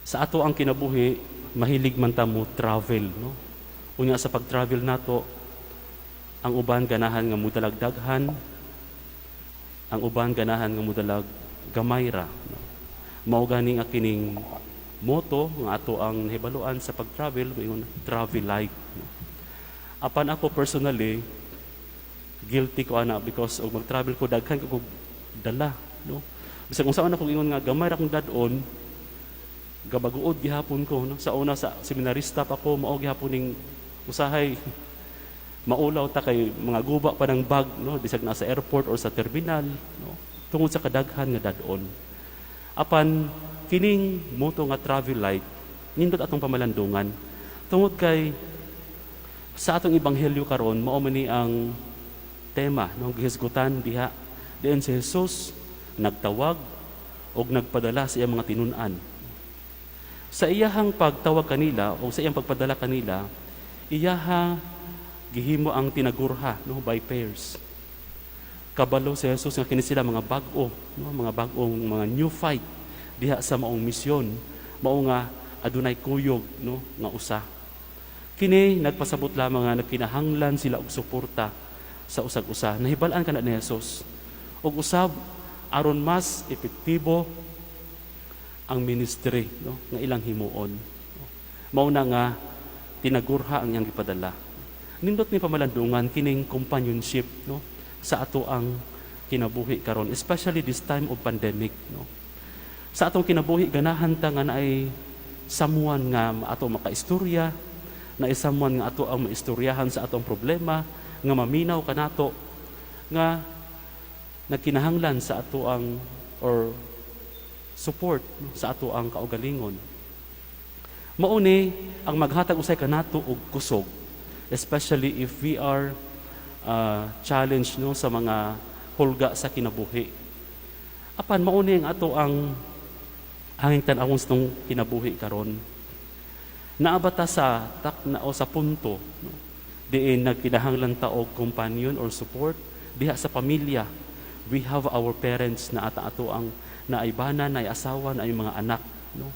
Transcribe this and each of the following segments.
Sa ato ang kinabuhi, mahilig man ta mo travel, no? Unya sa pag-travel nato, ang uban ganahan nga mudalag daghan, ang uban ganahan nga mudalag gamay ra. No? Mao gani nga kining moto nga ato ang nahibaluan sa pag-travel, mayon travel light. No? Apan ako personally, guilty ko ana because og mag-travel ko daghan ko dala, no? Bisag kung saan ako ingon nga gamay ra kong dadon, gabaguod gihapon ko, no? Sa una sa seminarista pa ko, mao gihapon ning usahay maulaw ta kay mga guba pa ng bag, no? Bisag na sa airport or sa terminal, no? Tungod sa kadaghan nga dadon. Apan kining moto nga travel light, nindot atong pamalandungan. Tungod kay sa atong ebanghelyo karon mao man ni ang tema ng gihisgutan diha. Diin si Jesus nagtawag og nagpadala sa iyang mga tinun-an. Sa iyahang pagtawag kanila o sa iyang pagpadala kanila, iyaha gihimo ang tinagurha, no, by pairs. Kabalo si Jesus nga kini sila mga bag-o, no, mga bag-ong mga new fight diha sa maong misyon, mao nga adunay kuyog, no, nga usa. Kini nagpasabot lamang nga nagkinahanglan sila og suporta sa usag-usa. Nahibal-an kana ni Jesus. Og usab aron mas epektibo ang ministry, no, nga ilang himuon. Mao na nga tinagurha ang iyang gipadala. Nindot ni pamalandungan kining companionship, no, sa ato ang kinabuhi karon, especially this time of pandemic, no. Sa atong kinabuhi ganahan ta nga naay someone nga ato makaistorya, na someone nga ato ang maistoryahan sa atong problema, nga maminaw kanato, nga nagkinahanglan sa ato ang or support, no, sa ato ang kaugalingon. Mauni ang maghatag usay kanato og kusog, especially if we are challenged, no, sa mga hulga sa kinabuhi. Apan mauni ang ato ang hanging tan-awon sa itong kinabuhi karon. Naabata sa takna o sa punto, no, diin nagkinahanglan ta og companion or support diha sa pamilya. We have our parents na ato ang naibana, naay asawa, naay mga anak, no.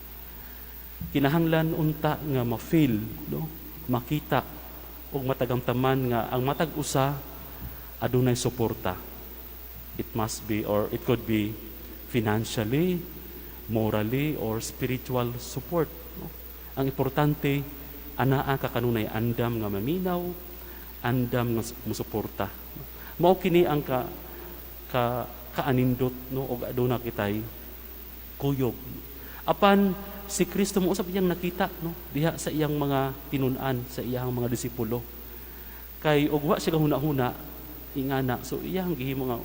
Kinahanglan unta nga ma-feel, no, makita og matagamtaman nga ang matag usa adunay suporta. It must be or it could be financially, morally or spiritual support, no. Ang importante anaa ka kanunay andam nga maminaw, andam nga musuporta. Mao kini ang kaanindot, no, og aduna kitay kuyog. Apan si Kristo mo usab iyang nakita, no, diha sa iyang mga tinun-an, sa iyang mga disipulo. Kay og wa siya huna-huna ingana, so iyang gihimo nga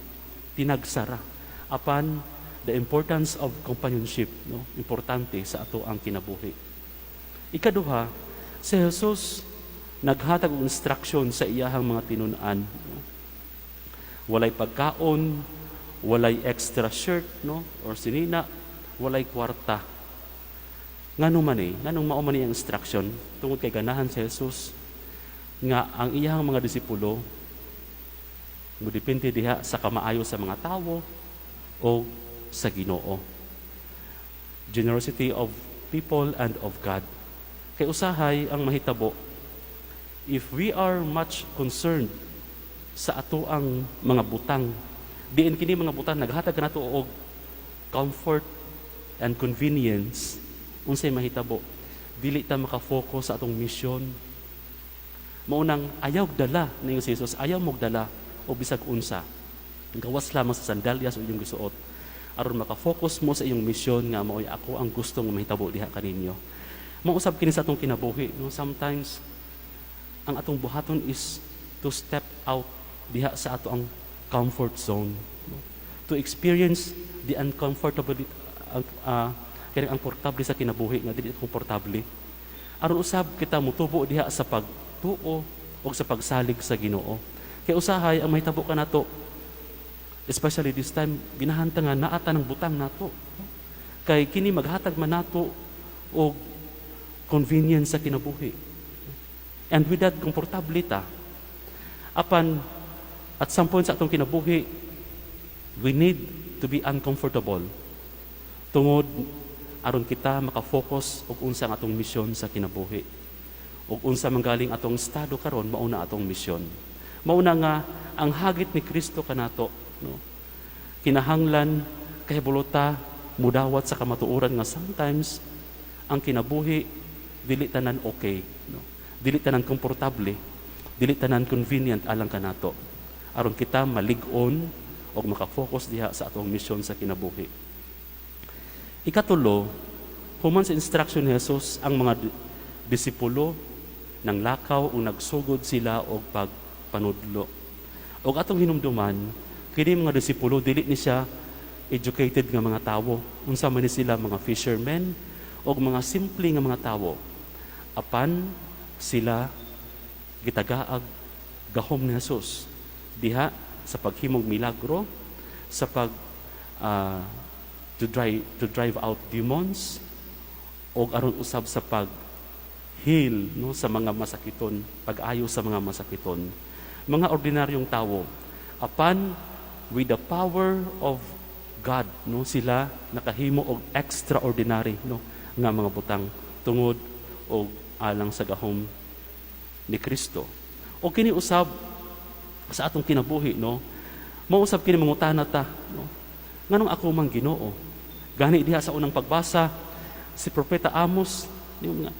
tinagsara. Apan the importance of companionship, no, importante sa ato ang kinabuhi. Ikaduha, si Jesus naghatag og instruction sa iyahang mga tinun-an, no? Walay pagkaon, walay extra shirt, no, or sinina, walay kwarta. Nganong man nganong mao man ang instruction tungod kay ganahan si Jesus nga ang iyang mga disipulo modepende diha sa kamaayo sa mga tawo o sa Ginoo. Generosity of people and of God. Kay usahay ang mahitabo, if we are much concerned sa ato ang mga butang, diin kini mga butang naghatag kanato og comfort and convenience, unsay mahitabo, dili ta maka-focus sa atong mission. Maunang ayaw dala ni Jesus, ayaw mog dala o bisag unsa. Gawas lamang sa sandalyas o iyong gisuot aron maka-focus mo sa iyong mission nga mao'y ako ang gusto nga mahitabo diha kaninyo. Mausab kini sa atong kinabuhi, no? Sometimes ang atong buhaton is to step out diha sa ato ang comfort zone, no? To experience the uncomfortability, kaya ang komportable sa kinabuhi nga dili komportable. Aron usab kita mutubo diha sa pagtuo o sa pagsalig sa Ginoo. Kaya usahay ang mahitabo kanato, especially this time ginahanta nga naata ng butang nato, no? Kay kini maghatag man nato og convenience sa kinabuhi. And with that, komportable ta. Apan, at some point sa atong kinabuhi, we need to be uncomfortable. Tungod aron kita maka-focus og unsa ang atong misyon sa kinabuhi. Ug unsa manggaling atong estado karon mauna atong misyon. Mauna nga ang hagit ni Kristo kanato, no. Kinahanglan kahibuluta mudawat sa kamatuoran nga sometimes ang kinabuhi dili tanan okay, no. Dili tanan komportable, dili tanan convenient alang kanato. Aron kita malig-on og maka-focus diha sa atong misyon sa kinabuhi. Ikatulo, human sa instruction ni Jesus, ang mga disipulo nang lakaw o nagsugod sila og pagpanudlo. Og atong hinumduman, kini mga disipulo dili ni siya educated nga mga tawo. Unsa man ni sila mga fishermen og mga simple nga mga tawo. Apan sila gitagaag gahom ni Jesus diha sa paghimong milagro, sa pag to drive out demons, og aron usab sa pag heal, no, sa mga masakiton, pag-ayo sa mga masakiton. Mga ordinaryong tawo, apan with the power of God, no, sila nakahimo og extraordinary, no, nga mga butang tungod og alang sa gahom ni Kristo. O kini usab sa atong kinabuhi, no, mausab kini mangutana ta, no, nganong ako mang Ginoo? Gani diha sa unang pagbasa, si Propeta Amos, yung nga,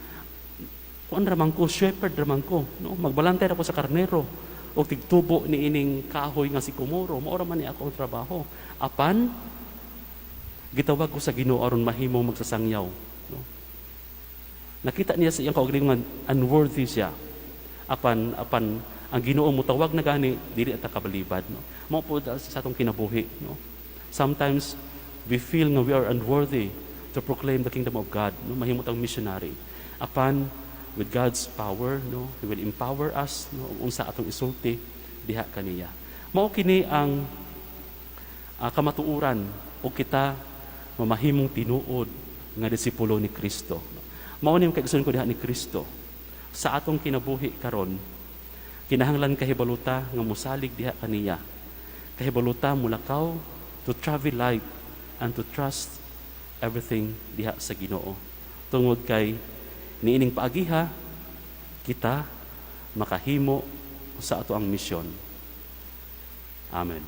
kuan raman ko, shepherd raman ko, no? Magbalantay ako sa karnero, o tigtubo ni ining kahoy nga si Kumoro, maura man ni ako ang trabaho. Apan, gitawag ko sa Ginoo aron mahimo magsasangyaw. No? Nakita niya sa iyang kaugalingon, unworthy siya. Apan, ang Ginoo mo tawag na gani, dili at kabalibad. No? Mao po sa atong kinabuhi. No? Sometimes, we feel nga we are unworthy to proclaim the kingdom of God. No? Mahimot ang missionary. Apan, with God's power, no, He will empower us, no, unsa atong isulti diha kaniya. Mao kini ang kamatuoran o kita mamahimong tinuod nga disipulo ni Kristo. Mao ni kaigsoon ko diha ni Kristo sa atong kinabuhi karon. Kinahanglan kahibaluta nga mosalig diha kaniya. Kahibaluta mulakaw to travel light and to trust everything diha sa Ginoo. Tungod kay niining paagiha, kita makahimo sa ato ang misyon. Amen.